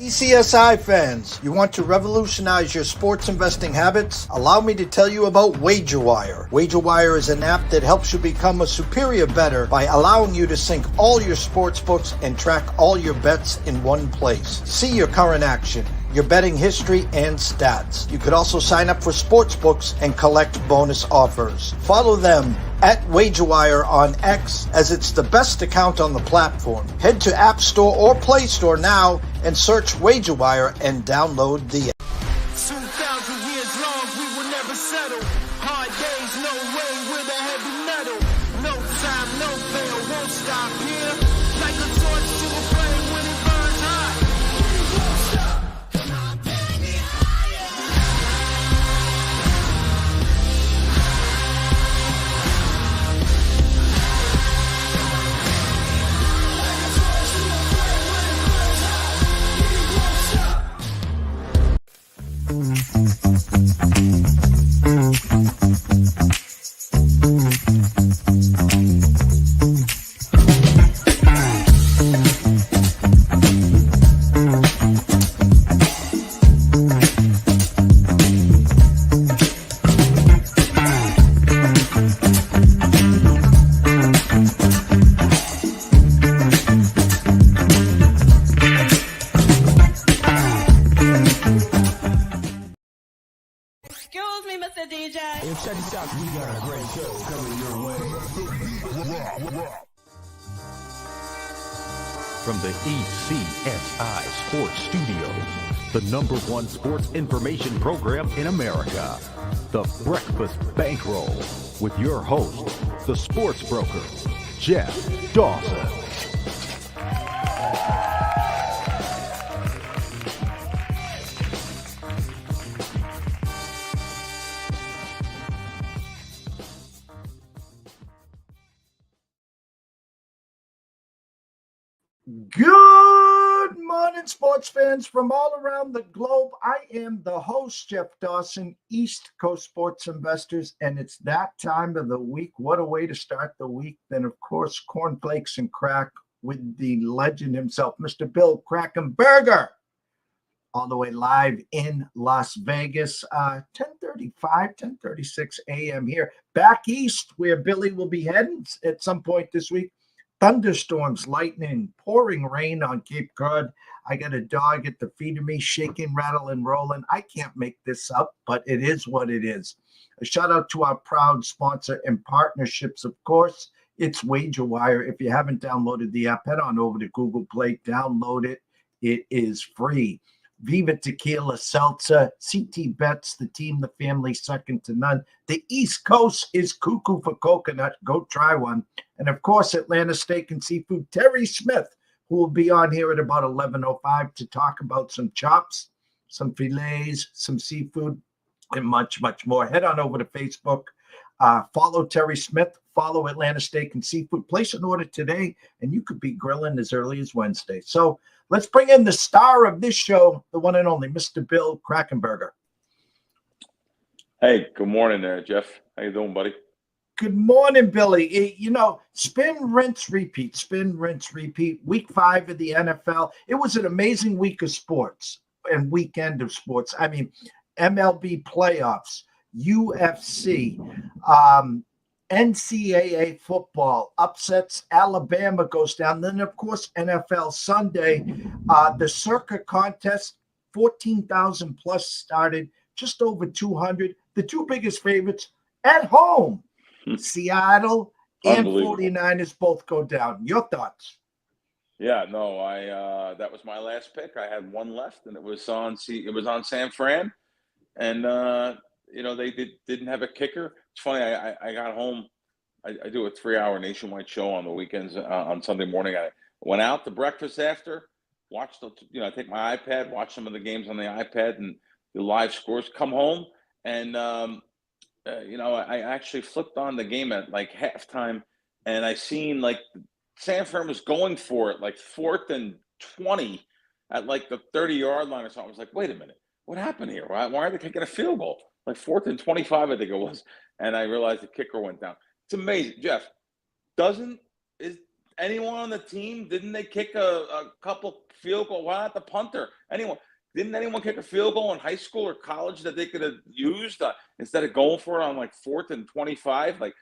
ECSI fans, you want to revolutionize your sports investing habits? Allow me to tell you about WagerWire. WagerWire is an app that helps you become a superior bettor by allowing you to sync all your sports books and track all your bets in one place. See your current action, your betting history, and stats. You could also sign up for sports books and collect bonus offers. Follow them at WagerWire on X, as it's the best account on the platform. Head to App Store or Play Store now and search WagerWire and download the app. 2,000 years long, we will never settle. Hard days, no way, with a heavy metal. No time, no veil, won't stop here. Like a torch to a flame when it burns hot. We won't stop, come on, take me higher. Excuse me, Mr. DJ. Hey, check this out. We got a great show coming your way. From the ECSI Sports Studios, the #1 sports information program in America, the Breakfast Bankroll, with your host, the sports broker, Jeff Dawson. Good morning, sports fans from all around the globe. I am the host, Jeff Dawson, East Coast Sports Investors, and it's that time of the week. What a way to start the week. Then, of course, Korn Flakes KRACK with the legend himself, Mr. Bill Krackomberger, all the way live in Las Vegas, 10:36 a.m. here. Back east, where Billy will be heading at some point this week. Thunderstorms, lightning, pouring rain on Cape Cod. I got a dog at the feet of me, shaking, rattling, rolling. I can't make this up, but it is what it is. A shout out to our proud sponsor and partnerships, of course. It's WagerWire. If you haven't downloaded the app, head on over to Google Play, download it. It is free. Viva Tequila Seltzer, CT Bets, the team, the family, second to none. The East Coast is cuckoo for coconut. Go try one. And, of course, Atlanta Steak and Seafood, Terry Smith, who will be on here at about 11:05 to talk about some chops, some fillets, some seafood, and much, much more. Head on over to Facebook. Follow Terry Smith. Follow Atlanta Steak and Seafood. Place an order today, and you could be grilling as early as Wednesday. So let's bring in the star of this show, the one and only Mr. Bill Krackomberger. Hey, good morning there, Jeff. How you doing, buddy? Good morning, Billy. You know, spin, rinse, repeat. Spin, rinse, repeat. Week 5 of the NFL. It was an amazing week of sports and weekend of sports. I mean, MLB playoffs, UFC, NCAA football, upsets, Alabama goes down. Then, of course, NFL Sunday, the Circa contest, 14,000 plus started, just over 200. The two biggest favorites at home, Seattle and 49ers both go down. Your thoughts? Yeah, no, that was my last pick. I had one left, and it was on San Fran, and they didn't have a kicker. It's funny. I got home. I do a 3-hour nationwide show on the weekends. On Sunday morning, I went out to breakfast after, watched I take my iPad, watch some of the games on the iPad and the live scores. Come home and I actually flipped on the game at like halftime, and I seen like San Fran was going for it, like 4th and 20 at like the 30-yard line or something. I was like, wait a minute, what happened here? Why are they taking a field goal? Like 4th and 25, I think it was. And I realized the kicker went down. It's amazing, Jeff. Is anyone on the team? Didn't they kick a couple field goals? Why not the punter? Anyone? Didn't anyone kick a field goal in high school or college that they could have used instead of going for it on like 4th and 25? Like,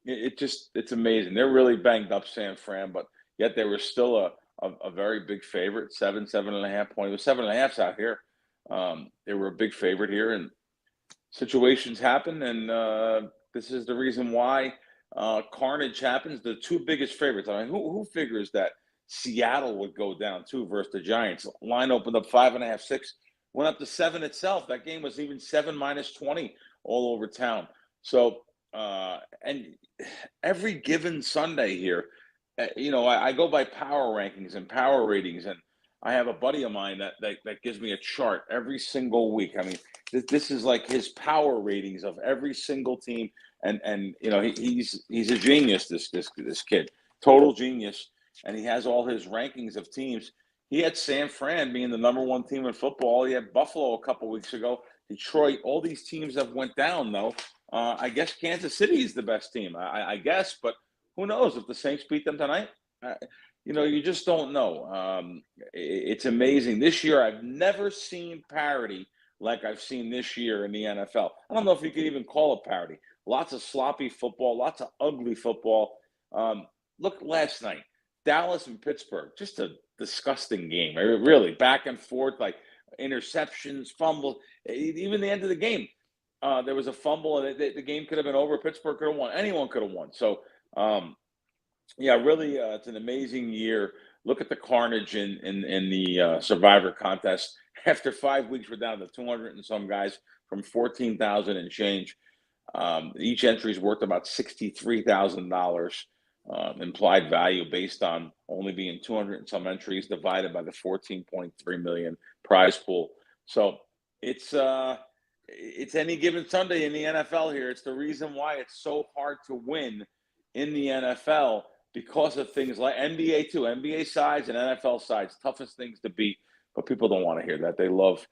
it's amazing. They're really banged up, San Fran, but yet they were still a very big favorite. 7.5 points. It was 7.5 out here. They were a big favorite here, and situations happen, and this is the reason why carnage happens. The two biggest favorites. I mean, who figures that Seattle would go down 2 versus the Giants? Line opened up 5.5, 6, went up to 7 itself. That game was even 7 minus 20 all over town. So, and every given Sunday here, I go by power rankings and power ratings, and I have a buddy of mine that gives me a chart every single week. I mean, this is like his power ratings of every single team, and he's a genius. This kid, total genius, and he has all his rankings of teams. He had San Fran being the number 1 team in football. He had Buffalo a couple weeks ago. Detroit. All these teams have went down though. I guess Kansas City is the best team. I guess, but who knows if the Saints beat them tonight? You just don't know. It's amazing. This year, I've never seen parity like I've seen this year in the NFL. I don't know if you could even call it parity. Lots of sloppy football, lots of ugly football. Look, last night, Dallas and Pittsburgh, just a disgusting game. Really, back and forth, like interceptions, fumbles. Even the end of the game, there was a fumble, and the game could have been over. Pittsburgh could have won. Anyone could have won. So, really, it's an amazing year. Look at the carnage in the Survivor contest. After 5 weeks, we're down to 200 and some guys from 14,000 and change. Each entry is worth about $63,000 implied value based on only being 200 and some entries divided by the 14.3 million prize pool. So it's any given Sunday in the NFL here. It's the reason why it's so hard to win in the NFL, because of things like NBA too, NBA sides and NFL sides, toughest things to beat. But people don't want to hear that. They love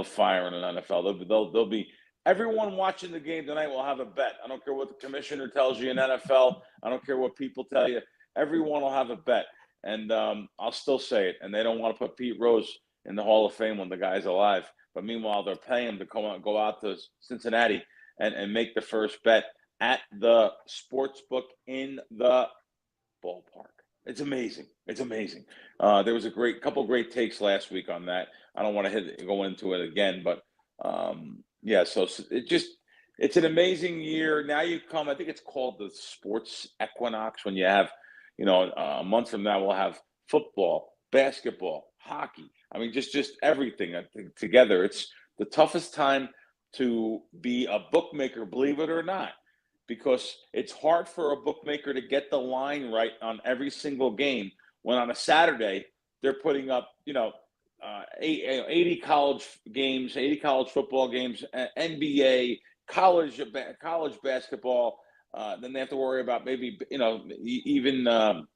firing an NFL. They'll be everyone watching the game tonight will have a bet. I don't care what the commissioner tells you in NFL. I don't care what people tell you. Everyone will have a bet, and I'll still say it. And they don't want to put Pete Rose in the Hall of Fame when the guy's alive. But meanwhile, they're paying him to go out to Cincinnati and make the first bet at the sports book in the ballpark. It's amazing. It's amazing. There was a couple great takes last week on that. I don't want to go into it again, but so it's an amazing year. Now you come, I think it's called the sports equinox, when you have, a month from now we'll have football, basketball, hockey. I mean, just everything together. It's the toughest time to be a bookmaker, believe it or not, because it's hard for a bookmaker to get the line right on every single game when on a Saturday they're putting up, 80 college games, 80 college football games, NBA, college basketball. Then they have to worry about maybe, even,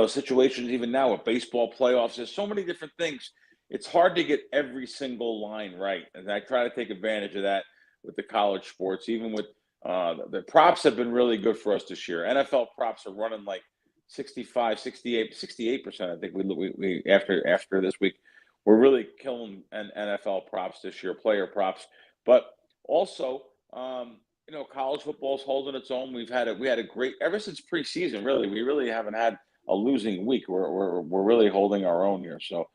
situations even now with baseball playoffs. There's so many different things. It's hard to get every single line right. And I try to take advantage of that with the college sports, even with the props have been really good for us this year. NFL props are running like 65, 68%. I think we after this week, we're really killing NFL props this year, player props. But also, college football is holding its own. We had a great, ever since preseason. Really, we really haven't had a losing week. We're really holding our own here. So,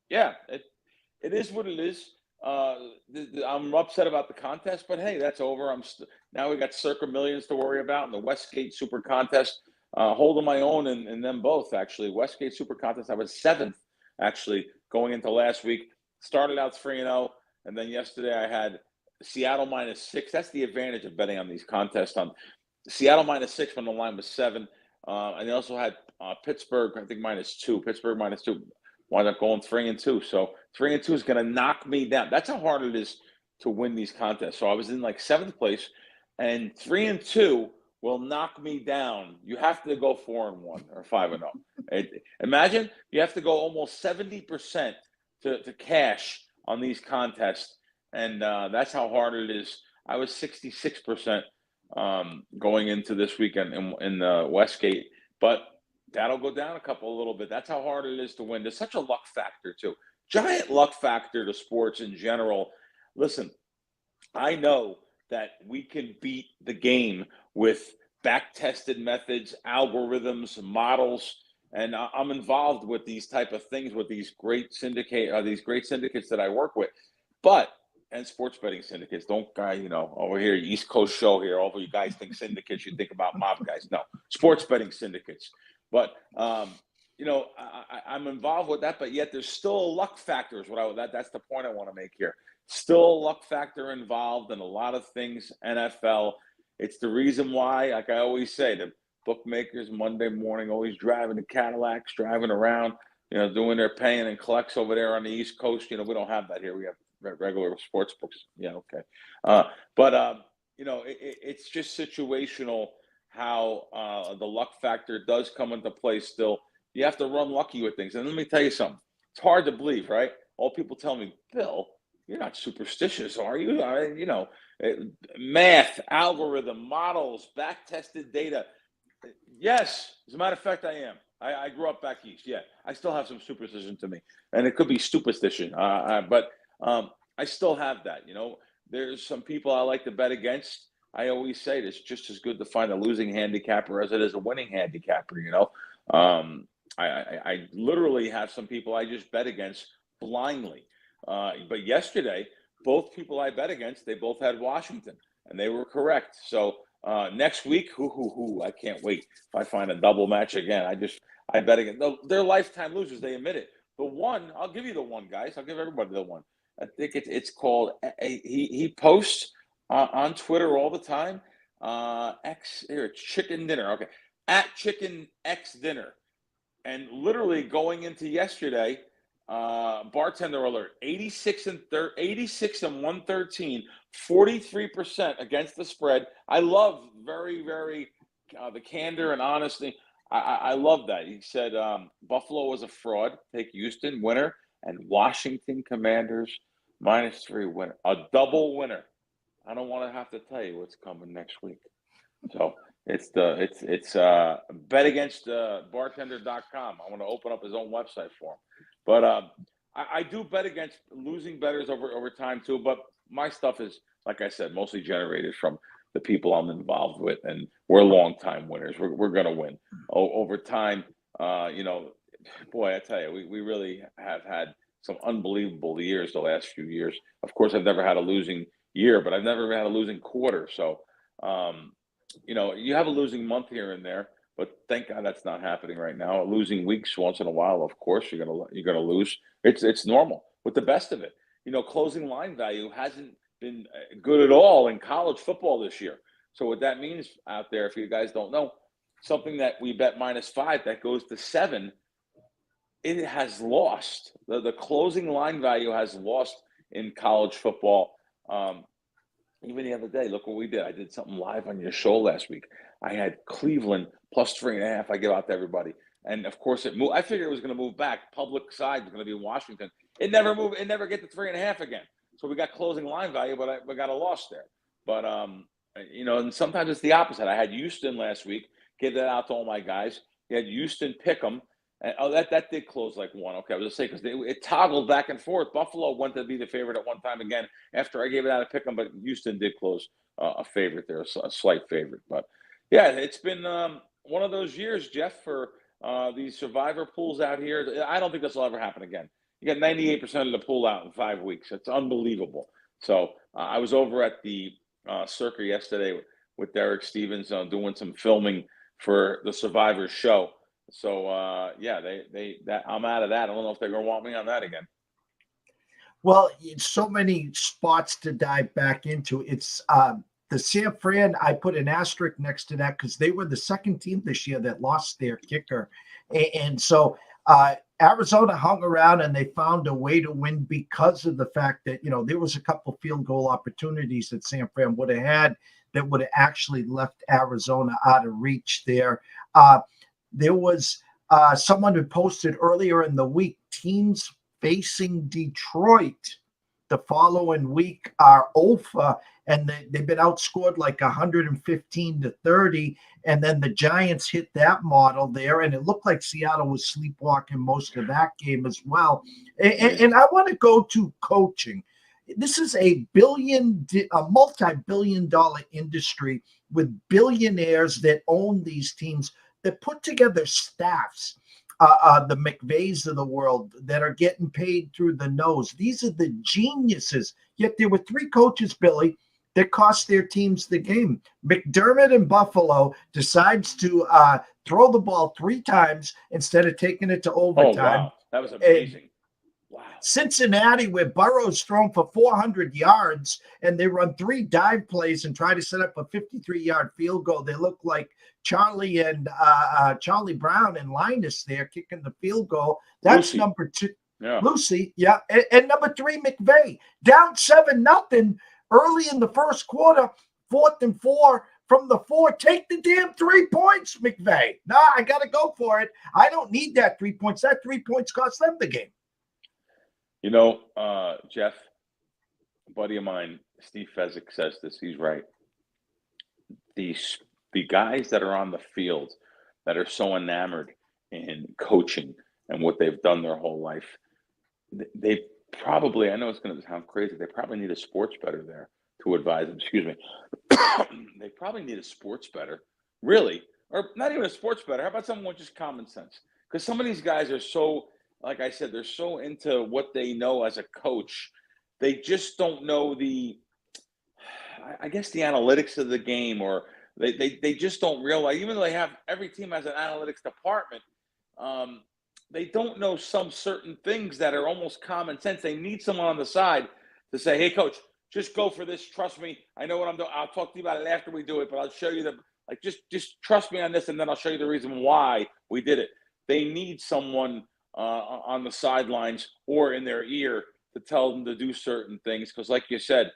it is what it is. I'm upset about the contest, but hey, that's over. Now we got Circa Millions to worry about, and the Westgate Super Contest, holding my own in them both. Actually, Westgate Super Contest, I was 7th actually going into last week. Started out 3-0, and then yesterday I had Seattle -6. That's the advantage of betting on these contests. On Seattle -6 when the line was 7, and they also had Pittsburgh, I think -2. Pittsburgh -2. Wound up going 3-2. So 3-2 is going to knock me down. That's how hard it is to win these contests. So I was in like 7th place, and 3-2 will knock me down. You have to go 4-1 or 5-0. Imagine you have to go almost 70% to cash on these contests, and that's how hard it is. I was 66% going into this weekend in Westgate. But that'll go down a little bit. That's how hard it is to win. There's such a luck factor, too. Giant luck factor to sports in general. Listen, I know that we can beat the game with back-tested methods, algorithms, models, and I'm involved with these type of things with these great syndicates that I work with. And sports betting syndicates. Don't over here, East Coast show here. All of you guys think syndicates, you think about mob guys. No, sports betting syndicates. But I'm involved with that, but yet there's still a luck factor. That's the point I want to make here. Still a luck factor involved in a lot of things. NFL. It's the reason why, like I always say, the bookmakers Monday morning always driving the Cadillacs, driving around, doing their paying and collects over there on the East Coast. We don't have that here. We have regular sports books. Yeah, okay. It's just situational how the luck factor does come into play still. You have to run lucky with things. And let me tell you something. It's hard to believe, right? All people tell me, Bill, you're not superstitious, are you? Math, algorithm, models, back-tested data. Yes, as a matter of fact, I am. I grew up back east. Yeah, I still have some superstition to me. And it could be superstition. But I still have that. There's some people I like to bet against. I always say it's just as good to find a losing handicapper as it is a winning handicapper. I literally have some people I just bet against blindly. But yesterday, both people I bet against, they both had Washington, and they were correct. So next week, I can't wait. If I find a double match again, I bet against. They're lifetime losers. They admit it. The one, I'll give you the one, guys. I'll give everybody the one. I think it's called. He posts on Twitter all the time. Chicken dinner. Okay, at Chicken X Dinner, and literally going into yesterday, bartender alert: 86 and 113, 43% against the spread. I love very, very the candor and honesty. I love that. He said Buffalo was a fraud. Take Houston winner and Washington Commanders -3 winner. A double winner. I don't want to have to tell you what's coming next week. So it's betagainstbartender.com. I want to open up his own website for him. But I do bet against losing bettors over time too. But my stuff is, like I said, mostly generated from the people I'm involved with, and we're long-time winners. We're going to win over time. Boy, I tell you, we really have had some unbelievable years the last few years. Of course, I've never had a losing year, but I've never had a losing quarter. So, you have a losing month here and there, but thank God that's not happening right now. Losing weeks once in a while, of course, you're gonna lose. It's normal with the best of it. Closing line value hasn't been good at all in college football this year. So what that means out there, if you guys don't know, something that we bet -5 that goes to 7, it has lost. The closing line value has lost in college football. Even the other day, look what we did. I did something live on your show last week. I had Cleveland +3.5. I give out to everybody. And of course it moved. I figured it was going to move back. Public side was going to be Washington. It never moved. It never get to 3.5 again. So we got closing line value, but we got a loss there. But, and sometimes it's the opposite. I had Houston last week. Give that out to all my guys. You had Houston pick them. And, that did close like 1. Okay, I was going to say, because it toggled back and forth. Buffalo went to be the favorite at one time again after I gave it out to pick them, but Houston did close a favorite there, a slight favorite. But, yeah, it's been one of those years, Jeff, for these survivor pools out here. I don't think this will ever happen again. You got 98% of the pool out in 5 weeks. It's unbelievable. So I was over at the Circa yesterday with Derek Stevens doing some filming for the Survivor show. So I'm out of that. I don't know if they're going to want me on that again. Well, it's so many spots to dive back into. It's the San Fran. I put an asterisk next to that because they were the second team this year that lost their kicker, and so Arizona hung around and they found a way to win because of the fact that there was a couple field goal opportunities that San Fran would have had that would have actually left Arizona out of reach there. There was someone who posted earlier in the week, teams facing Detroit the following week are OFA and they've been outscored like 115-30. And then the Giants hit that model there, and it looked like Seattle was sleepwalking most of that game as well. And I want to go to coaching. This is a multi-billion-dollar industry with billionaires that own these teams that put together staffs. The McVays of the world that are getting paid through the nose. These are the geniuses. Yet there were 3 coaches, Billy, that cost their teams the game. McDermott in Buffalo decides to throw the ball 3 times instead of taking it to overtime. Oh, wow. That was amazing. Wow. Cincinnati, where Burrow's thrown for 400 yards, and they run 3 dive plays and try to set up a 53-yard field goal. They look like Charlie Brown and Linus there kicking the field goal. That's Lucy. number 2. Yeah. Lucy, yeah. And number 3, McVay, down 7-0 early in the first quarter, 4th and 4 from the 4. Take the damn 3 points, McVay. Nah, I got to go for it. I don't need that 3 points. That 3 points cost them the game. You know, Jeff, a buddy of mine, Steve Fezzik, says this. He's right. The guys that are on the field that are so enamored in coaching and what they've done their whole life, they probably, I know it's going to sound crazy, they probably need a sports bettor there to advise them. Excuse me. They probably need a sports bettor, really, or not even a sports bettor. How about someone with just common sense? Because some of these guys are so, like I said, they're so into what they know as a coach. They just don't know the analytics of the game, or they just don't realize, even though every team has an analytics department, they don't know some certain things that are almost common sense. They need someone on the side to say, hey, coach, just go for this. Trust me. I know what I'm doing. I'll talk to you about it after we do it, but I'll show you just trust me on this, and then I'll show you the reason why we did it. They need someone on the sidelines or in their ear to tell them to do certain things. Because like you said,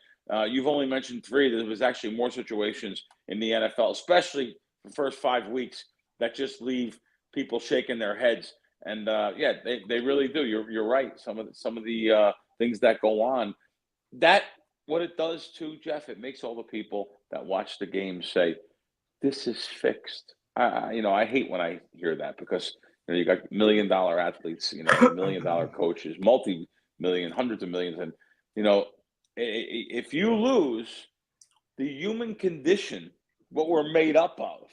you've only mentioned 3. There was actually more situations in the NFL, especially the first 5 weeks, that just leave people shaking their heads. And they really do. You're right. Some of the things that go on, that what it does too, Jeff, it makes all the people that watch the game say, this is fixed. I hate when I hear that, because you got $1 million athletes, $1 million coaches, multi-million, hundreds of millions. And, if you lose, the human condition, what we're made up of,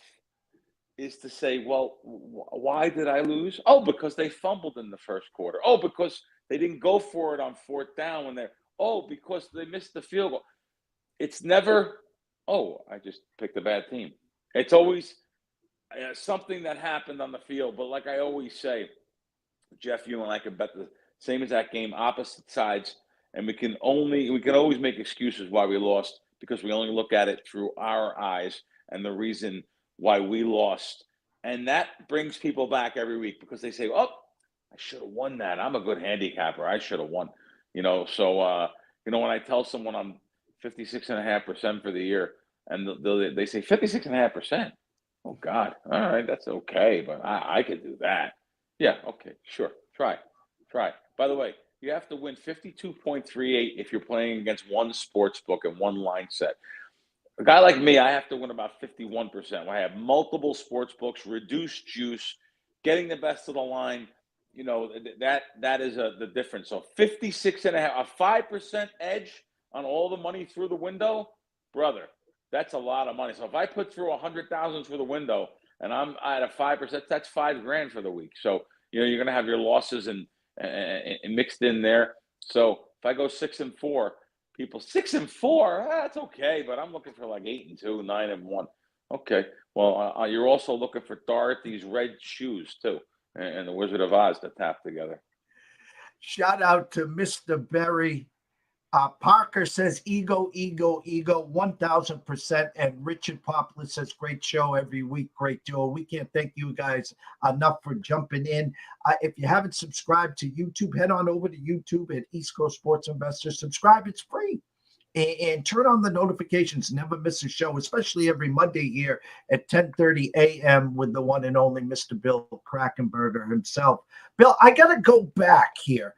is to say, well, why did I lose? Oh, because they fumbled in the first quarter. Oh, because they didn't go for it on 4th down when because they missed the field goal. It's never, I just picked a bad team. It's always something that happened on the field. But like I always say, Jeff, you and I can bet the same exact game, opposite sides, and we can always make excuses why we lost, because we only look at it through our eyes and the reason why we lost. And that brings people back every week, because they say, I should have won that. I'm a good handicapper. I should have won. So when I tell someone I'm 56.5% for the year, and they say 56.5%. Oh God. All right, that's okay, but I could do that. Yeah, okay, sure. Try. By the way, you have to win 52.38 if you're playing against one sports book and one line set. A guy like me, I have to win about 51%. I have multiple sports books, reduced juice, getting the best of the line. That is the difference. So 56.5, a 5% edge on all the money through the window, brother. That's a lot of money. So if I put through 100,000 through the window and I'm at a 5%, that's $5,000 for the week. So you're going to have your losses and mixed in there. So if I go 6-4, people 6-4, that's okay. But I'm looking for like 8-2, 9-1. Okay. Well, you're also looking for Dorothy's red shoes too, and the Wizard of Oz to tap together. Shout out to Mr. Berry. Parker says ego, 1,000%. And Richard Poplar says great show every week. Great duo. We can't thank you guys enough for jumping in. If you haven't subscribed to YouTube, head on over to YouTube at East Coast Sports Investors. Subscribe. It's free. And turn on the notifications. Never miss a show, especially every Monday here at 10:30 a.m. with the one and only Mr. Bill Krackomberger himself. Bill, I got to go back here.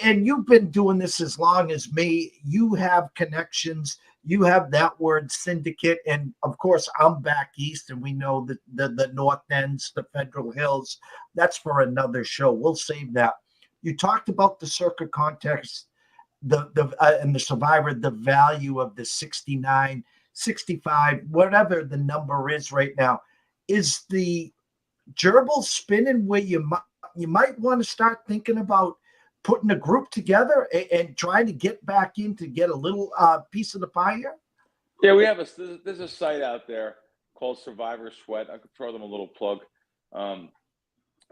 And you've been doing this as long as me. You have connections you have that word syndicate. And of course, I'm back east, and we know that the North Ends, the Federal Hills, that's for another show. We'll save that. You talked about the circuit context, and the Survivor, the value of the 69, 65, whatever the number is right now. Is the gerbil spinning where you might want to start thinking about putting a group together and trying to get back in to get a little piece of the pie here? Yeah, there's a site out there called Survivor Sweat. I could throw them a little plug.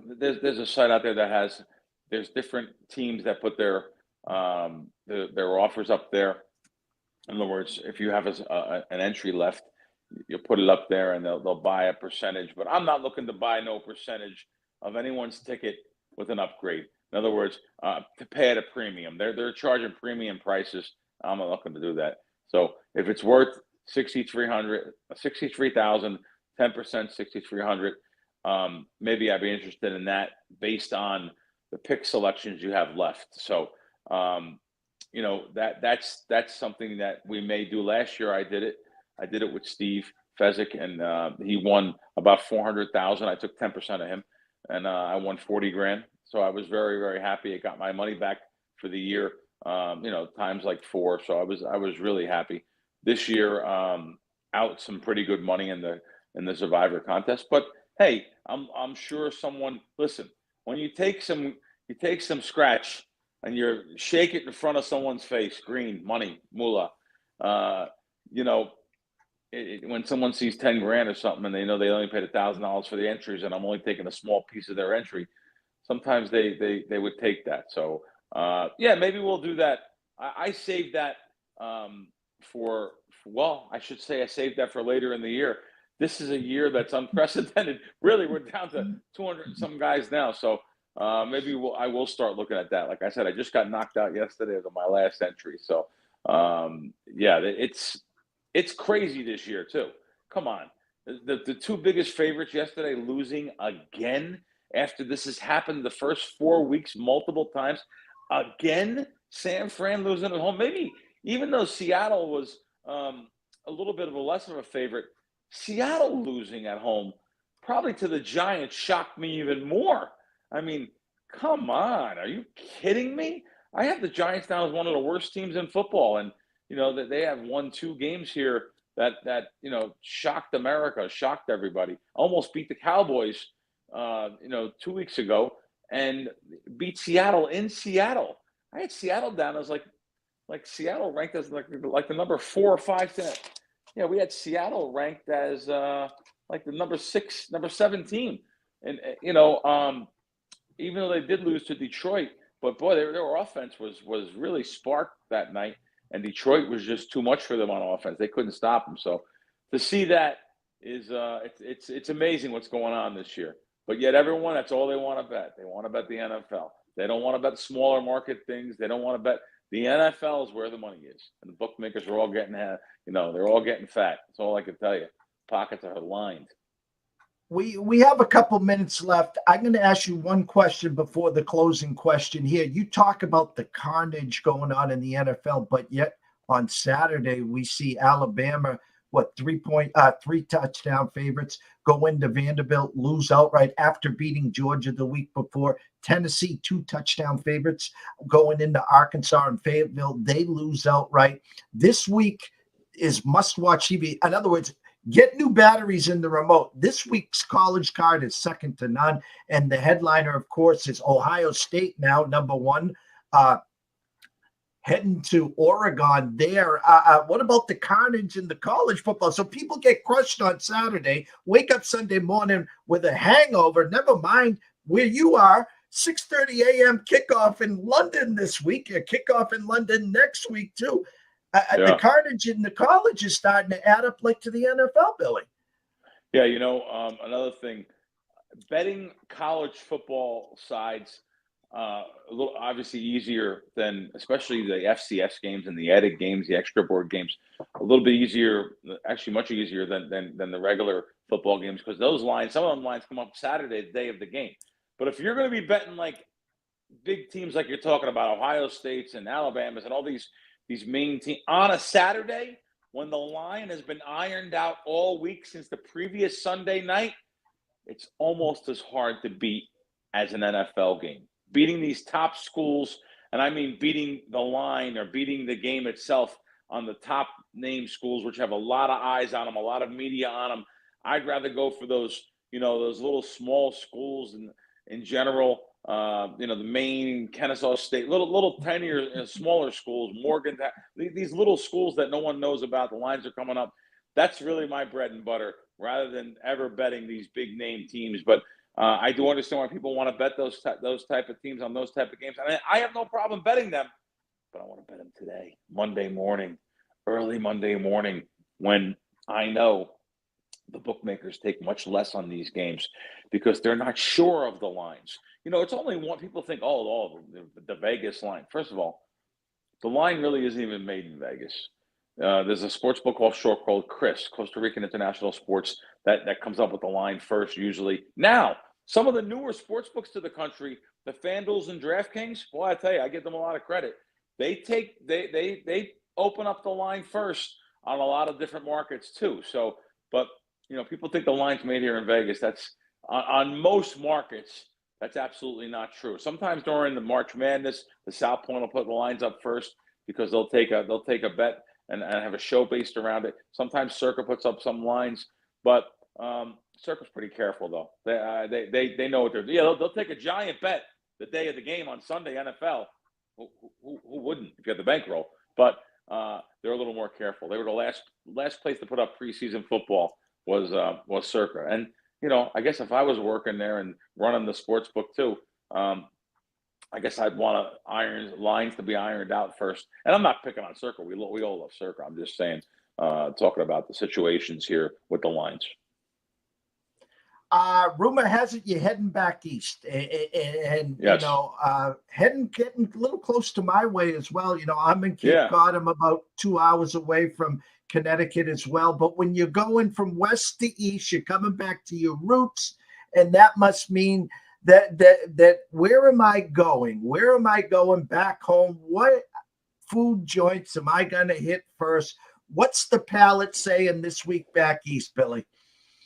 There's a site out there that there's different teams that put their offers up there. In other words, if you have an entry left, you put it up there and they'll buy a percentage. But I'm not looking to buy no percentage of anyone's ticket with an upgrade. In other words, to pay at a premium. They're charging premium prices. I'm not looking to do that. So if it's worth $6,300, 10%, 6,300, maybe I'd be interested in that based on the pick selections you have left. So that's something that we may do. Last year I did it with Steve Fezzik, and he won about $400,000. I took 10% of him, and I won $40,000. So I was very, very happy. I got my money back for the year, times like 4. So I was really happy. This year, out some pretty good money in the Survivor contest. But hey, I'm sure someone, listen, when you take some scratch and you're shake it in front of someone's face, green, money, moolah, when someone sees $10,000 or something and they know they only paid $1,000 for the entries and I'm only taking a small piece of their entry, sometimes they would take that. So maybe we'll do that. I saved that I should say I saved that for later in the year. This is a year that's unprecedented. Really, we're down to 200 and some guys now. So maybe I will start looking at that. Like I said, I just got knocked out yesterday with my last entry. So it's crazy this year too. Come on, the two biggest favorites yesterday losing again after this has happened the first 4 weeks multiple times. Again, San Fran losing at home. Maybe even though Seattle was a little bit of a less of a favorite, Seattle losing at home probably to the Giants shocked me even more. I mean, come on, are you kidding me? I have the Giants down as one of the worst teams in football, and that they have won 2 games here that shocked America, shocked everybody. Almost beat the Cowboys 2 weeks ago and beat Seattle in Seattle. I had Seattle down as like Seattle ranked as like the number 4 or 5. Yeah, we had Seattle ranked as like the number 6, number 17, and even though they did lose to Detroit, but boy, their offense was really sparked that night, and Detroit was just too much for them on offense. They couldn't stop them. So to see that is it's amazing what's going on this year. But yet everyone, that's all they want to bet. They want to bet the NFL. They don't want to bet smaller market things. They don't want to bet. The NFL is where the money is, and the bookmakers are all getting, they're all getting fat. That's all I can tell you. Pockets are lined. We have a couple minutes left. I'm going to ask you one question before the closing question here. You talk about the carnage going on in the NFL, but yet on Saturday we see Alabama, 3 touchdown favorites, go into Vanderbilt, lose outright after beating Georgia the week before. Tennessee, 2 touchdown favorites going into Arkansas and Fayetteville. They lose outright. This week is must-watch TV. In other words, get new batteries in the remote. This week's college card is second to none. And the headliner, of course, is Ohio State now, number 1. Heading to Oregon there. What about the carnage in the college football? So people get crushed on Saturday, wake up Sunday morning with a hangover. Never mind where you are. 6:30 a.m. kickoff in London this week. A kickoff in London next week, too. The carnage in the college is starting to add up like to the NFL, Billy. Yeah, another thing, betting college football sides a little obviously easier than, especially the FCS games and the added games, the extra board games, a little bit easier, actually much easier than the regular football games, because those lines, some of them lines come up Saturday, the day of the game. But if you're going to be betting like big teams like you're talking about, Ohio States and Alabama's and all these main teams on a Saturday, when the line has been ironed out all week since the previous Sunday night, it's almost as hard to beat as an NFL game. Beating these top schools, and I mean beating the line or beating the game itself on the top name schools, which have a lot of eyes on them, a lot of media on them. I'd rather go for those, those little small schools in general. The Maine, Kennesaw State, little tinier, smaller schools, Morgan, these little schools that no one knows about. The lines are coming up. That's really my bread and butter, rather than ever betting these big name teams. But I do understand why people want to bet those type of teams on those type of games. And I have no problem betting them, but I want to bet them today, Monday morning, early Monday morning, when I know the bookmakers take much less on these games because they're not sure of the lines. It's only one. People think, the Vegas line. First of all, the line really isn't even made in Vegas. There's a sports book offshore called CRIS, Costa Rican International Sports, that comes up with the line first usually. Now, some of the newer sports books to the country, the FanDuels and DraftKings, boy, I tell you, I give them a lot of credit. They open up the line first on a lot of different markets too. So, but people think the line's made here in Vegas. That's on most markets. That's absolutely not true. Sometimes during the March Madness, the South Point will put the lines up first because they'll take a bet and have a show based around it. Sometimes Circa puts up some lines, but Circa's pretty careful though. They know what they're doing. Yeah, they'll take a giant bet the day of the game on Sunday NFL. Who wouldn't if you have the bankroll? But they're a little more careful. They were the last place to put up preseason football was Circa. And I guess if I was working there and running the sports book too, I guess I'd want lines to be ironed out first. And I'm not picking on Circa. We all love Circa. I'm just saying, talking about the situations here with the lines. Rumor has it you're heading back east, and yes. getting a little close to my way as well. I'm in Cape Cod. I'm about 2 hours away from Connecticut as well. But when you're going from west to east, you're coming back to your roots, and that must mean that where am I going? Where am I going back home? What food joints am I going to hit first? What's the palate saying this week back east, Billy?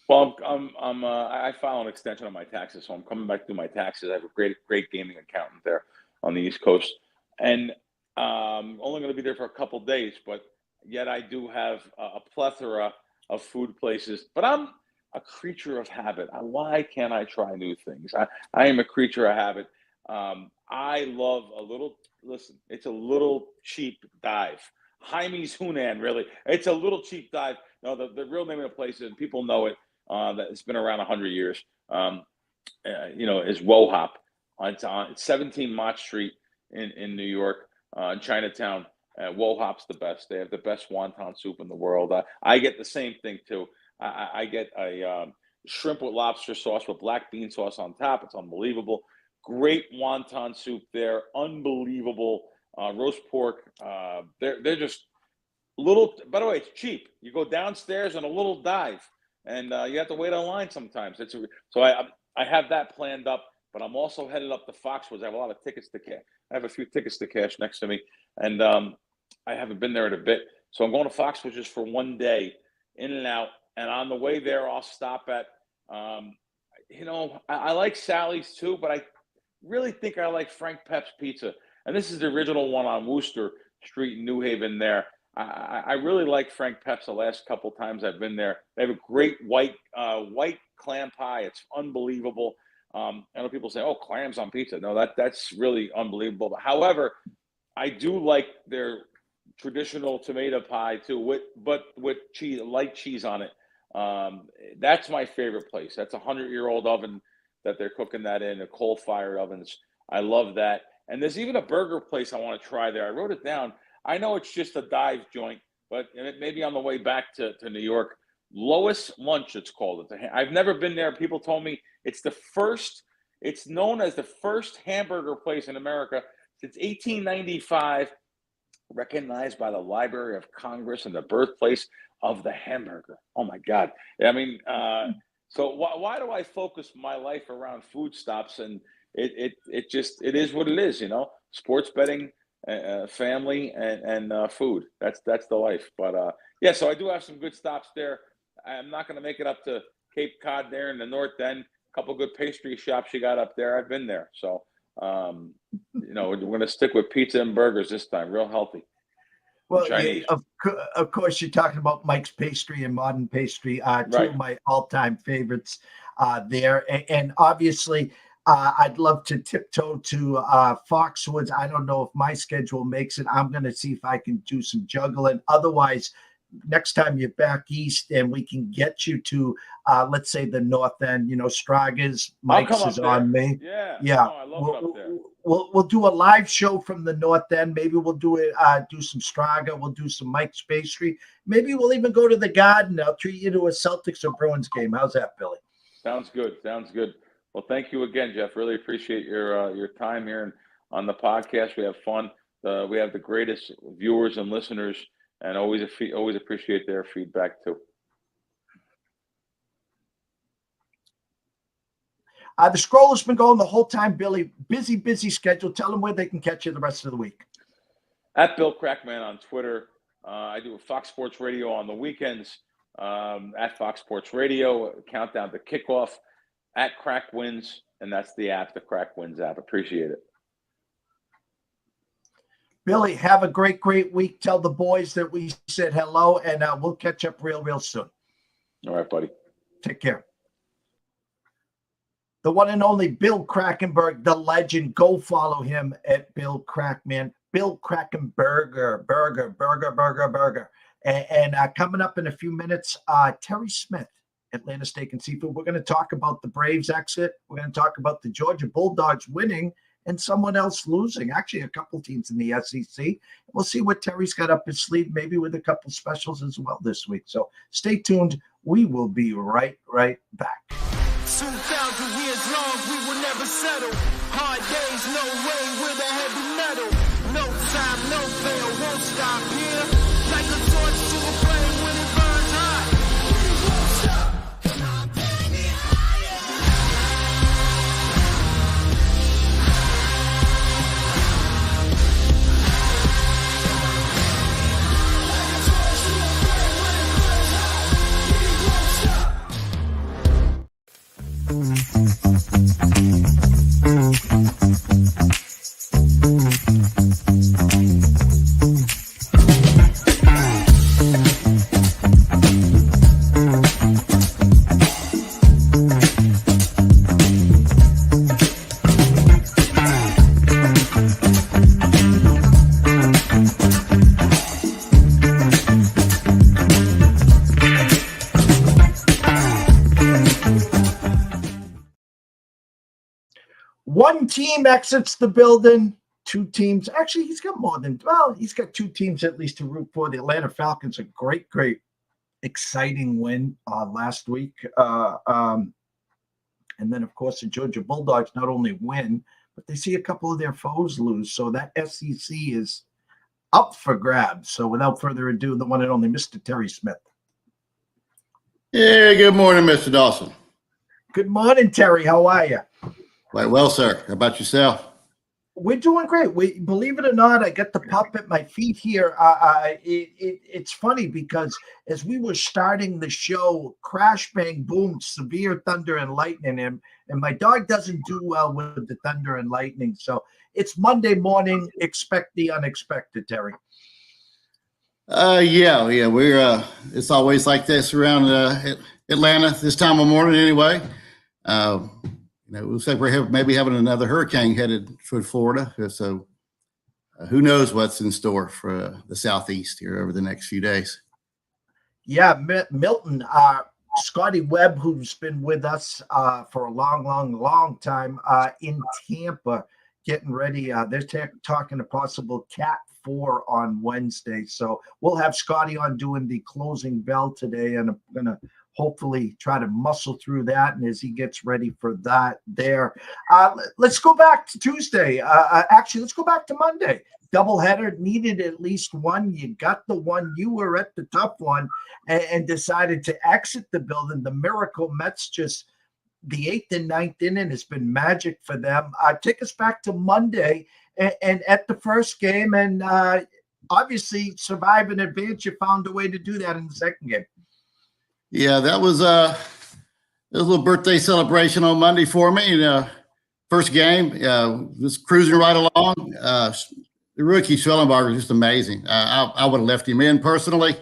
Well, I file an extension on my taxes, so I'm coming back to do my taxes. I have a great gaming accountant there on the East Coast, and I'm only going to be there for a couple of days, but yet I do have a plethora of food places. But I'm a creature of habit. Why can't I try new things? I am a creature of habit. I love it's a little cheap dive. Jaime's Hunan, really. It's a little cheap dive. No, the real name of the place, and people know it, that it's been around 100 years, is Wohop. It's on 17 Mott Street in New York, in Chinatown. Wohop's the best. They have the best wonton soup in the world. I get the same thing, too. I get a shrimp with lobster sauce with black bean sauce on top. It's unbelievable. Great wonton soup there. Unbelievable. Roast pork. They're just little. By the way, it's cheap. You go downstairs on a little dive, and you have to wait online sometimes. So I have that planned up, but I'm also headed up to Foxwoods. I have a lot of tickets to cash. I have a few tickets to cash next to me, and I haven't been there in a bit. So I'm going to Foxwoods just for one day, in and out. And on the way there, I'll stop at, I like Sally's too, but I really think I like Frank Pep's Pizza. And this is the original one on Wooster Street in New Haven there. I really like Frank Pep's the last couple times I've been there. They have a great white clam pie. It's unbelievable. I know people say, "Oh, clams on pizza." No, that's really unbelievable. However, I do like their traditional tomato pie too, but with cheese, light cheese on it. That's my favorite place. That's a 100-year-old oven that they're cooking that in, a coal-fired ovens. I love that. And there's even a burger place I want to try there. I wrote it down. I know it's just a dive joint, but it may be on the way back to New York. Lois Lunch, it's called. I've never been there. People told me it's known as the first hamburger place in America since 1895, recognized by the Library of Congress and the birthplace of the hamburger. Oh my God. I mean, so why do I focus my life around food stops? And it is what it is, sports betting, family, and food. That's the life. But Yeah, so I do have some good stops there. I'm not going to make it up to Cape Cod there in the north end. A couple good pastry shops you got up there. I've been there. So, we're going to stick with pizza and burgers this time. Real healthy. Well, Chinese. of course, you're talking about Mike's Pastry and Modern Pastry, two Right. of my all-time favorites there. And obviously, I'd love to tiptoe to Foxwoods. I don't know if my schedule makes it. I'm going to see if I can do some juggling. Otherwise, next time you're back east and we can get you to, let's say, the north end, Straga's, Mike's is on me. Yeah. Yeah. Oh, I love it up there. We'll do a live show from the north end. Maybe we'll do some Straga. We'll do some Mike's Pastry. Maybe we'll even go to the Garden. I'll treat you to a Celtics or Bruins game. How's that, Billy? Sounds good. Well, thank you again, Jeff. Really appreciate your time here on the podcast. We have fun. We have the greatest viewers and listeners, and always appreciate their feedback too. The scroll has been going the whole time, Billy. Busy schedule. Tell them where they can catch you the rest of the week. At Bill Crackman on Twitter. I do a Fox Sports Radio on the weekends. At Fox Sports Radio, countdown to kickoff. At Crack Wins, and that's the app, the Crack Wins app. Appreciate it. Billy, have a great week. Tell the boys that we said hello, and we'll catch up real soon. All right, buddy. Take care. The one and only Bill Krackomberger, the legend. Go follow him at Bill Crackman. Bill Krackomberger, burger. And coming up in a few minutes, Terry Smith, Atlanta Steak and Seafood. We're going to talk about the Braves exit. We're going to talk about the Georgia Bulldogs winning and someone else losing. Actually, a couple teams in the SEC. We'll see what Terry's got up his sleeve, maybe with a couple specials as well this week. So stay tuned. We will be right back. 2,000 years long, we will never settle. Hard days, no way, with a heavy metal. No time, no fail, won't stop here. Like a torch to a flame when it burns hot. We won't stop, come on, baby, One team exits the building. Two teams. Actually, he's got he's got two teams at least to root for. The Atlanta Falcons, a great, exciting win last week. And then, of course, the Georgia Bulldogs not only win, but they see a couple of their foes lose. So that SEC is up for grabs. So without further ado, the one and only Mr. Terry Smith. Yeah, good morning, Mr. Dawson. Good morning, Terry. How are you? Quite well, sir. How about yourself? We're doing great. Believe it or not, I got the pup at my feet here. It's funny because as we were starting the show, crash, bang, boom, severe thunder and lightning, and my dog doesn't do well with the thunder and lightning. So it's Monday morning. Expect the unexpected, Terry. Yeah. We're it's always like this around Atlanta this time of morning, anyway. It looks like we're maybe having another hurricane headed toward Florida. So who knows what's in store for the Southeast here over the next few days. Yeah, Milton, Scotty Webb, who's been with us for a long time in Tampa, getting ready. They're talking a possible Cat 4 on Wednesday. So we'll have Scotty on doing the closing bell today, and I'm going to hopefully try to muscle through that. And as he gets ready for that there, let's go back to Tuesday. Actually, let's go back to Monday. Doubleheader, needed at least one. You got the one. You were at the tough one and decided to exit the building. The Miracle Mets, just the 8th and 9th inning has been magic for them. Take us back to Monday and at the first game. And obviously survive and advance. You found a way to do that in the second game. Yeah, that was a little birthday celebration on Monday for me. First game, just cruising right along. The rookie Schellenberger is just amazing. I would have left him in personally.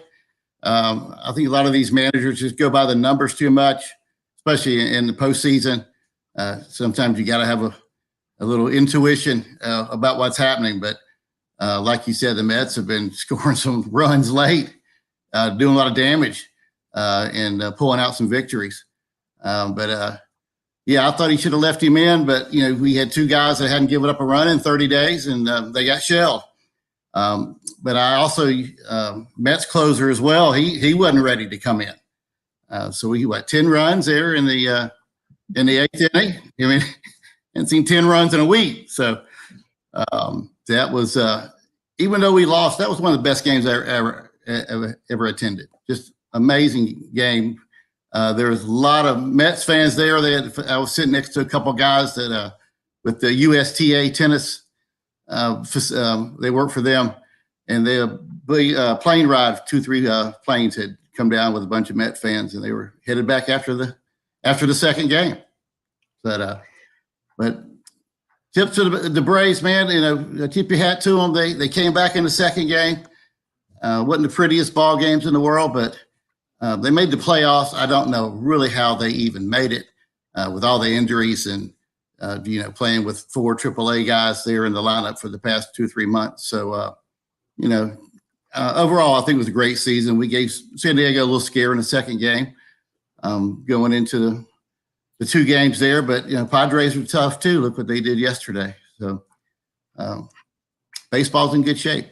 I think a lot of these managers just go by the numbers too much, especially in the postseason. Sometimes you got to have a little intuition about what's happening. But like you said, the Mets have been scoring some runs late, doing a lot of damage, and pulling out some victories. Yeah, I thought he should have left him in, but we had two guys that hadn't given up a run in 30 days, and they got shelled. But I also Mets closer as well. He wasn't ready to come in. So we 10 runs there in the 8th inning. I mean, hadn't seen 10 runs in a week. So that was even though we lost, that was one of the best games I ever attended. Just amazing game. There was a lot of Mets fans there. I was sitting next to a couple of guys that with the USTA tennis. They work for them, and the plane ride, 2-3 planes had come down with a bunch of Met fans, and they were headed back after the second game. But tips to the Braves, man. Tip your hat to them. They came back in the second game. Wasn't the prettiest ball games in the world, but they made the playoffs. I don't know really how they even made it with all the injuries and playing with 4 AAA guys there in the lineup for the past 2-3 months. So, overall, I think it was a great season. We gave San Diego a little scare in the second game, going into the 2 games there. But, Padres were tough too. Look what they did yesterday. So, baseball's in good shape.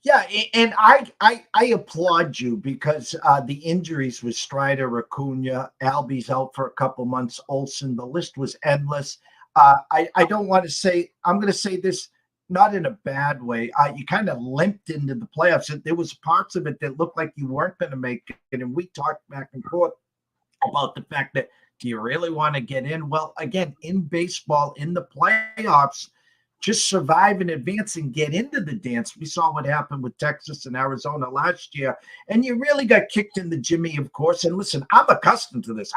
Yeah, and I applaud you because the injuries with Strider, Acuna, Albie's out for a couple months, Olsen, the list was endless. I don't want to say, I'm going to say this not in a bad way. You kind of limped into the playoffs. There was parts of it that looked like you weren't going to make it, and we talked back and forth about the fact that, do you really want to get in? Well, again, in baseball, in the playoffs, just survive and advance and get into the dance. We saw what happened with Texas and Arizona last year, and you really got kicked in the jimmy, of course. And listen, I'm accustomed to this.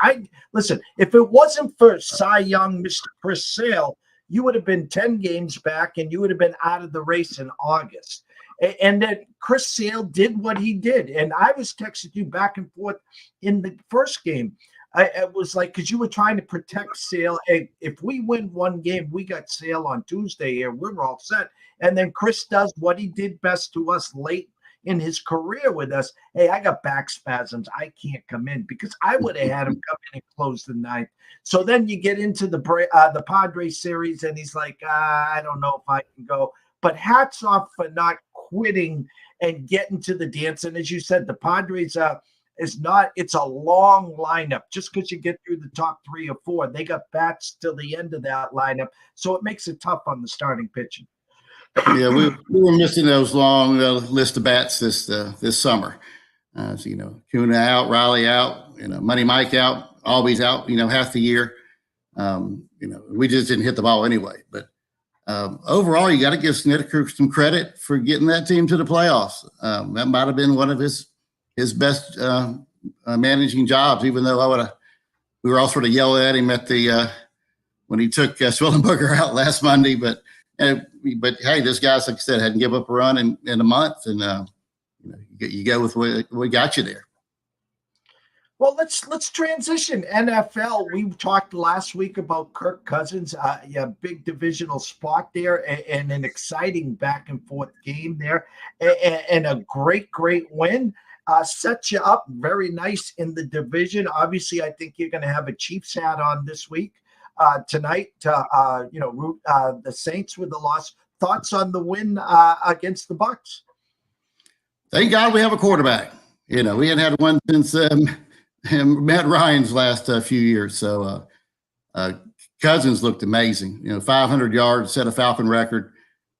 Listen, if it wasn't for Cy Young, Mr. Chris Sale, you would have been 10 games back, and you would have been out of the race in August. And then Chris Sale did what he did, and I was texting you back and forth in the first game. It was like, because you were trying to protect Sale. Hey, if we win one game, we got Sale on Tuesday here. We're all set. And then Chris does what he did best to us late in his career with us. Hey, I got back spasms. I can't come in, because I would have had him come in and close the ninth. So then you get into the Padres series, and he's like, I don't know if I can go. But hats off for not quitting and getting to the dance. And as you said, the Padres it's a long lineup. Just because you get through the top 3 or 4, they got bats till the end of that lineup, so it makes it tough on the starting pitching. Yeah, we were missing those long list of bats this summer. So, Kuna out, Riley out, Money Mike out, always out, half the year. We just didn't hit the ball anyway. But overall, you got to give Snedeker some credit for getting that team to the playoffs. That might have been one of his best managing jobs, even though we were all sort of yelling at him when he took Schellenberger out last Monday. But hey, this guy's, like I said, hadn't given up a run in a month, and you go with what got you there. Well, let's transition. NFL. We talked last week about Kirk Cousins, big divisional spot there, and an exciting back and forth game there, and a great win. Set you up very nice in the division. Obviously, I think you're going to have a Chiefs hat on this week, tonight, to root the Saints with the loss. Thoughts on the win against the Bucs? Thank God we have a quarterback. We hadn't had one since Matt Ryan's last few years. So Cousins looked amazing. 500 yards, set a Falcon record.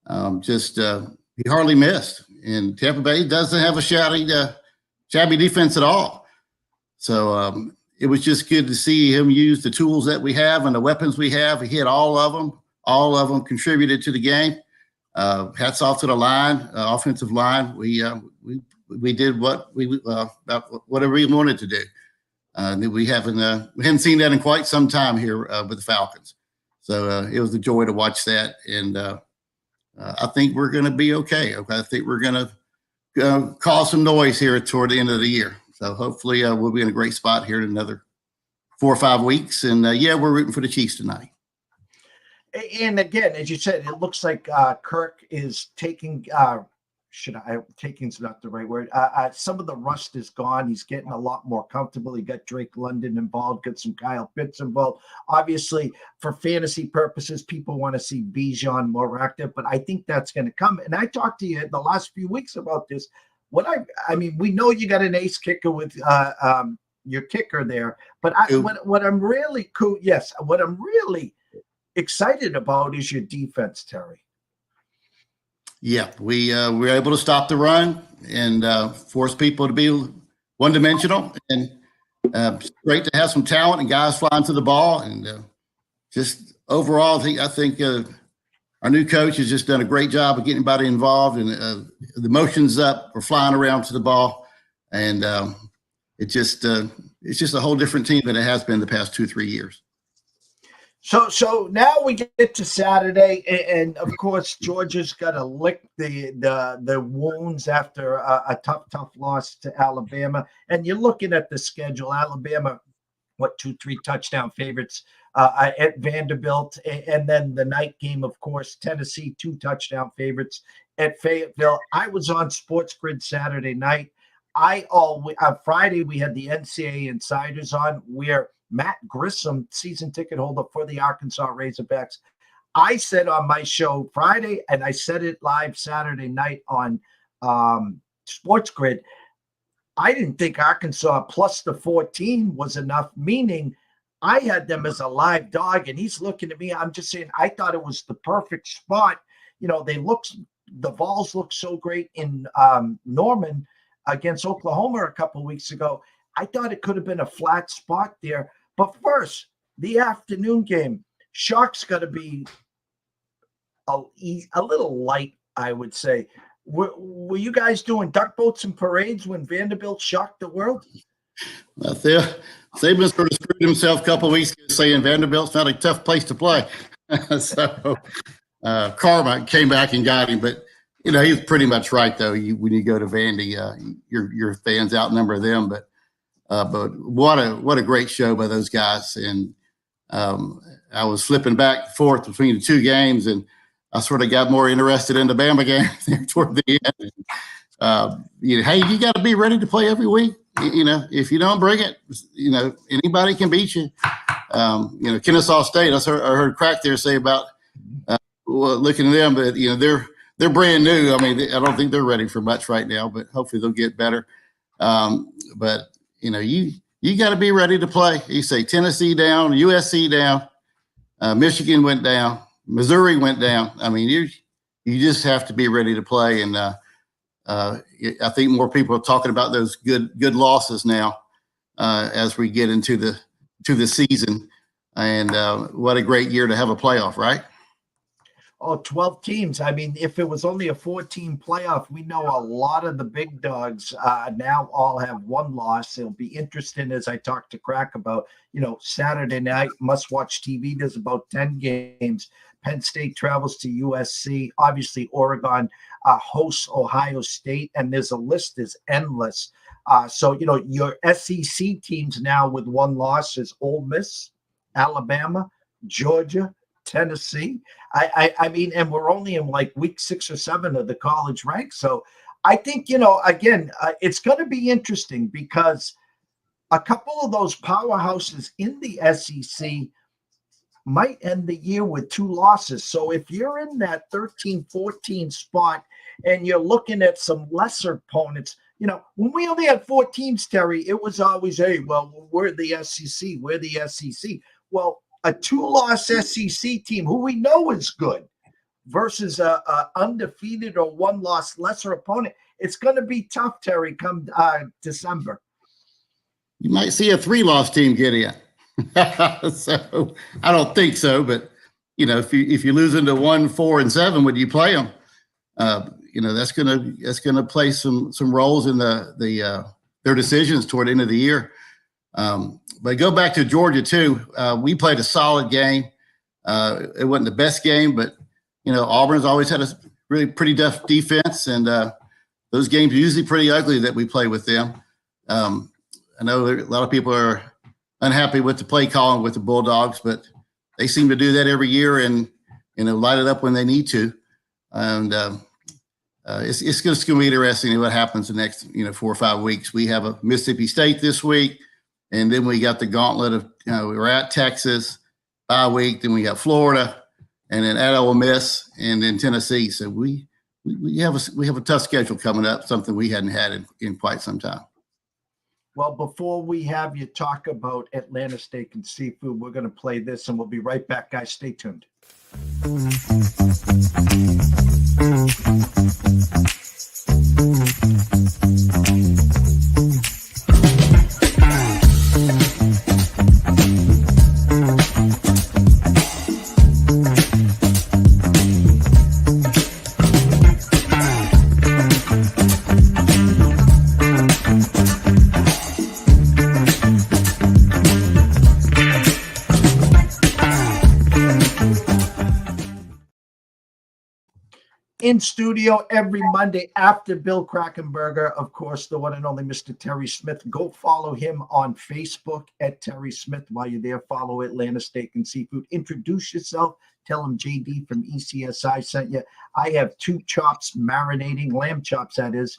He hardly missed. And Tampa Bay doesn't have a shabby defense at all. So it was just good to see him use the tools that we have and the weapons we have. He hit all of them. All of them contributed to the game. hats off to the line, offensive line. We did what whatever we wanted to do. We hadn't seen that in quite some time here with the Falcons. So it was a joy to watch that, and I think we're going to be okay. I think we're going to cause some noise here toward the end of the year. So hopefully we'll be in a great spot here in another 4 or 5 weeks. And we're rooting for the Chiefs tonight. And again, as you said, it looks like Kirk is taking. Taking's not the right word. Some of the rust is gone. He's getting a lot more comfortable. He got Drake London involved, got some Kyle Pitts involved. Obviously, for fantasy purposes, people want to see Bijan more active, but I think that's going to come. And I talked to you in the last few weeks about this. I mean, we know you got an ace kicker with your kicker there, but what I'm really cool, what I'm really excited about is your defense, Terry. Yeah, we were able to stop the run and force people to be one-dimensional. And it's great to have some talent and guys flying to the ball. And just overall, I think our new coach has just done a great job of getting everybody involved. And the motion's up. We're flying around to the ball. And it's just a whole different team than it has been the past 2-3 years. So now we get to Saturday, and of course Georgia's got to lick the wounds after a tough loss to Alabama. And you're looking at the schedule: Alabama, 2-3 touchdown favorites at Vanderbilt, and then the night game, of course, Tennessee, 2 touchdown favorites at Fayetteville. I was on Sports Grid Saturday night. On Friday we had the NCAA Insiders on, where Matt Grissom, season ticket holder for the Arkansas Razorbacks. I said on my show Friday, and I said it live Saturday night on Sports Grid, I didn't think Arkansas plus the 14 was enough, meaning I had them as a live dog, and he's looking at me. I'm just saying I thought it was the perfect spot. You know, the Vols look so great in Norman against Oklahoma a couple of weeks ago. I thought it could have been a flat spot there. But first, the afternoon game. Shock's got to be a little light, I would say. Were you guys doing duck boats and parades when Vanderbilt shocked the world? Saban sort of screwed himself a couple of weeks ago saying Vanderbilt's not a tough place to play. So karma came back and got him. But, you know, he's pretty much right, though. When you go to Vandy, your fans outnumber them. But what a great show by those guys. And I was flipping back and forth between the two games, and I sort of got more interested in the Bama game toward the end. Hey, you got to be ready to play every week. You know, if you don't bring it, you know, anybody can beat you. Kennesaw State, I heard Crack there say about looking at them, but, you know, they're brand new. I mean, I don't think they're ready for much right now, but hopefully they'll get better. But you know, you got to be ready to play. You say Tennessee down, USC down, Michigan went down, Missouri went down. I mean, you just have to be ready to play. And I think more people are talking about those good losses now as we get into the season. And what a great year to have a playoff, right? Oh, 12 teams. I mean, if it was only a 14 playoff, we know a lot of the big dogs now all have one loss. It'll be interesting as I talk to Crack about, you know, Saturday night must-watch TV. There's about 10 games. Penn State travels to USC. Obviously, Oregon hosts Ohio State, and there's a list is endless. So, you know, your SEC teams now with one loss is Ole Miss, Alabama, Georgia, Tennessee. I mean, and we're only in like week 6 or 7 of the college ranks. So I think, you know, again, it's going to be interesting because a couple of those powerhouses in the SEC might end the year with 2 losses. So if you're in that 13-14 spot and you're looking at some lesser opponents, you know, when we only had 4 teams, Terry, it was always, hey, well, we're the SEC. We're the SEC. Well, a 2-loss SEC team who we know is good versus a undefeated or 1-loss lesser opponent. It's going to be tough, Terry, come December. You might see a 3-loss team get in. So I don't think so, but you know, if you lose into 1, 4, and 7, would you play them? That's gonna play some roles in their decisions toward the end of the year. But go back to Georgia too. We played a solid game. It wasn't the best game, but Auburn's always had a really pretty tough defense, and those games are usually pretty ugly that we play with them. I know a lot of people are unhappy with the play calling with the Bulldogs, but they seem to do that every year and light it up when they need to. And it's just going to be interesting what happens the next 4 or 5 weeks. We have a Mississippi State this week, and then we got the gauntlet of we're at Texas bye week, then we got Florida, and then at Ole Miss, and then Tennessee. So we have a tough schedule coming up, something we hadn't had in quite some time. Well, before we have you talk about Atlanta Steak and Seafood, we're going to play this, and we'll be right back, guys. Stay tuned. In studio every Monday after Bill Krackomberger, of course, the one and only Mr. Terry Smith. Go follow him on Facebook at Terry Smith. While you're there, follow Atlanta Steak and Seafood. Introduce yourself. Tell him JD from ECSI sent you. I have 2 chops marinating, lamb chops that is,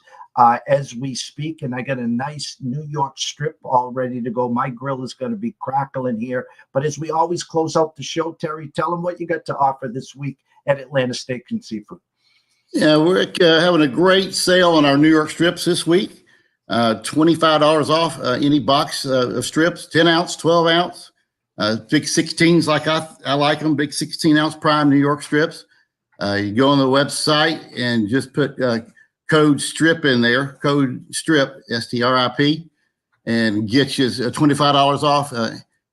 as we speak. And I got a nice New York strip all ready to go. My grill is going to be crackling here. But as we always close out the show, Terry, tell them what you got to offer this week at Atlanta Steak and Seafood. Yeah, we're having a great sale on our New York strips this week. $25 off any box of strips, 10 ounce, 12 ounce, big 16s like I like them, big 16-ounce prime New York strips. You go on the website and just put code STRIP in there, code STRIP, STRIP, and get you $25 off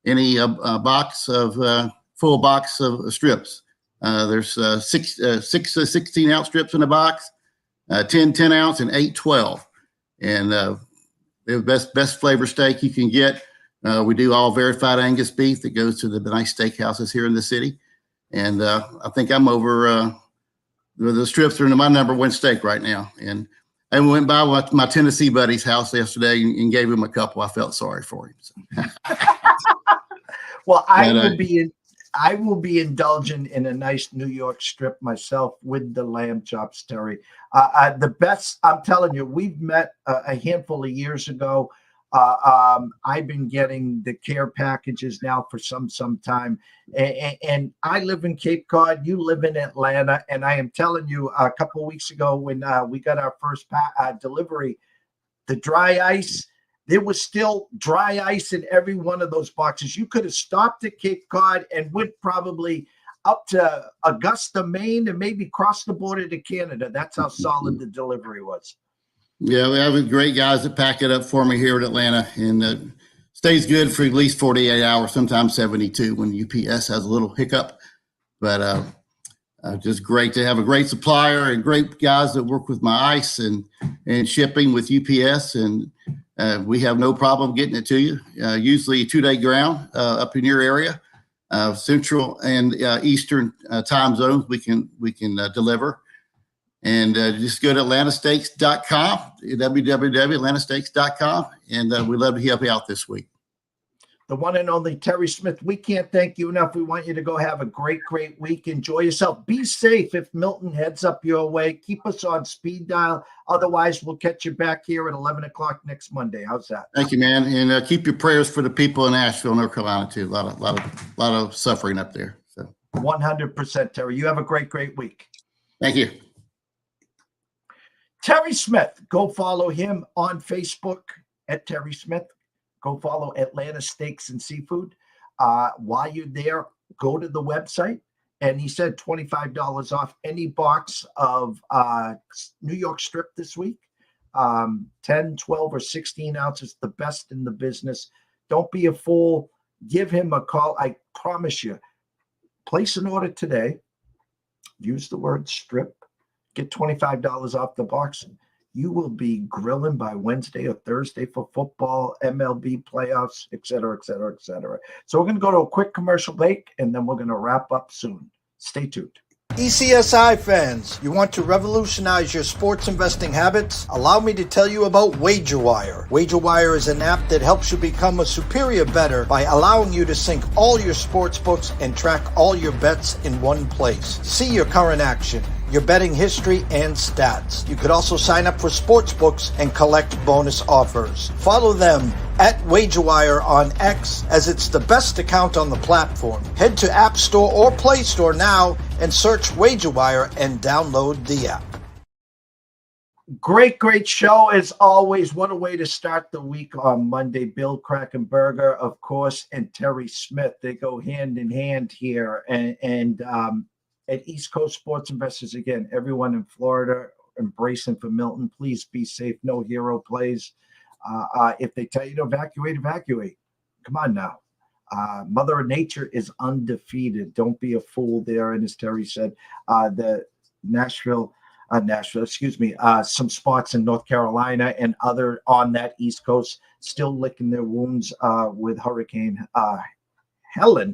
any box of full box of strips. There's 6 16-ounce strips in a box, 10 10-ounce, and 8 12. And the best flavor steak you can get. We do all verified Angus beef that goes to the nice steakhouses here in the city. And I think I'm over the strips are my number 1 steak right now. And I went by my Tennessee buddy's house yesterday and gave him a couple. I felt sorry for him. So. Well, I will be indulging in a nice New York strip myself with the lamb chops, Terry. The best, I'm telling you, we've met a handful of years ago. I've been getting the care packages now for some time. And I live in Cape Cod. You live in Atlanta. And I am telling you, a couple of weeks ago when we got our first delivery, the dry ice, there was still dry ice in every one of those boxes. You could have stopped at Cape Cod and went probably up to Augusta, Maine, and maybe crossed the border to Canada. That's how solid the delivery was. Yeah, we have great guys that pack it up for me here in Atlanta, and stays good for at least 48 hours, sometimes 72 when UPS has a little hiccup. But just great to have a great supplier and great guys that work with my ice and shipping with UPS, and we have no problem getting it to you. Usually 2-day ground up in your area, Central and Eastern time zones. We can deliver, and just go to atlantasteaks.com, www.atlantasteaks.com, and we'd love to help you out this week. The one and only Terry Smith. We can't thank you enough. We want you to go have a great week. Enjoy yourself. Be safe if Milton heads up your way. Keep us on speed dial. Otherwise, we'll catch you back here at 11 o'clock next Monday. How's that? Thank you, man. And keep your prayers for the people in Asheville, North Carolina, too. A lot of suffering up there. So 100%, Terry. You have a great week. Thank you. Terry Smith. Go follow him on Facebook at Terry Smith. Go follow Atlanta Steaks and Seafood. While you're there, go to the website. And he said $25 off any box of New York strip this week. 10, 12, or 16 ounces, the best in the business. Don't be a fool. Give him a call. I promise you. Place an order today. Use the word strip. get $25 off the box. You will be grilling by Wednesday or Thursday for football, MLB playoffs, et cetera, et cetera, et cetera. So we're going to go to a quick commercial break, and then we're going to wrap up soon. Stay tuned. ECSI fans, you want to revolutionize your sports investing habits? Allow me to tell you about WagerWire. WagerWire is an app that helps you become a superior bettor by allowing you to sync all your sports books and track all your bets in one place. See your current action, your betting history, and stats. You could also sign up for sports books and collect bonus offers. Follow them at WagerWire on X, as it's the best account on the platform. Head to App Store or Play Store now and search WagerWire and download the app. Great show as always. What a way to start the week on Monday. Bill Krackomberger, of course, and Terry Smith. They go hand in hand here. And at East Coast Sports Investors, again, everyone in Florida embracing for Milton. Please be safe. No hero plays. If they tell you to evacuate, evacuate. Come on now. Mother Nature is undefeated. Don't be a fool there. And as Terry said, the some spots in North Carolina and other on that East Coast still licking their wounds with Hurricane Helena.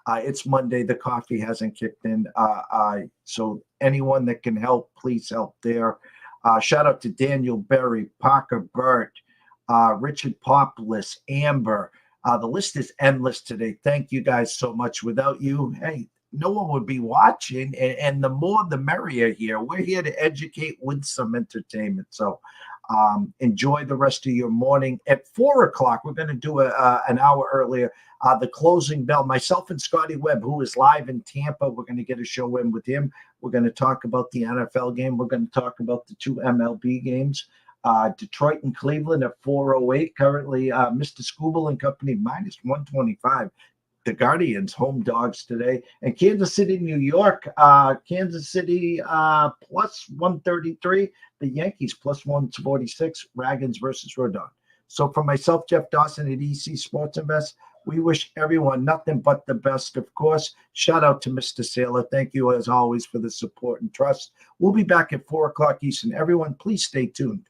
It's Monday. The coffee hasn't kicked in. So anyone that can help, please help there. Shout out to Daniel Berry, Parker Burt, Richard Populus, Amber. The list is endless today. Thank you guys so much. Without you, hey, no one would be watching. And the more, the merrier here. We're here to educate with some entertainment. So enjoy the rest of your morning. At 4 o'clock, we're going to do an hour earlier. The closing bell. Myself and Scotty Webb, who is live in Tampa. We're going to get a show in with him. We're going to talk about the NFL game. We're going to talk about the 2 MLB games. Detroit and Cleveland at 4:08. Currently, Mr. Scooble and Company minus 125. The Guardians home dogs today. And Kansas City, New York. Kansas City plus 133. The Yankees plus 146. Dragons versus Rodon. So for myself, Jeff Dawson at EC Sports Invest, we wish everyone nothing but the best, of course. Shout out to Mr. Saylor. Thank you, as always, for the support and trust. We'll be back at 4 o'clock Eastern. Everyone, please stay tuned.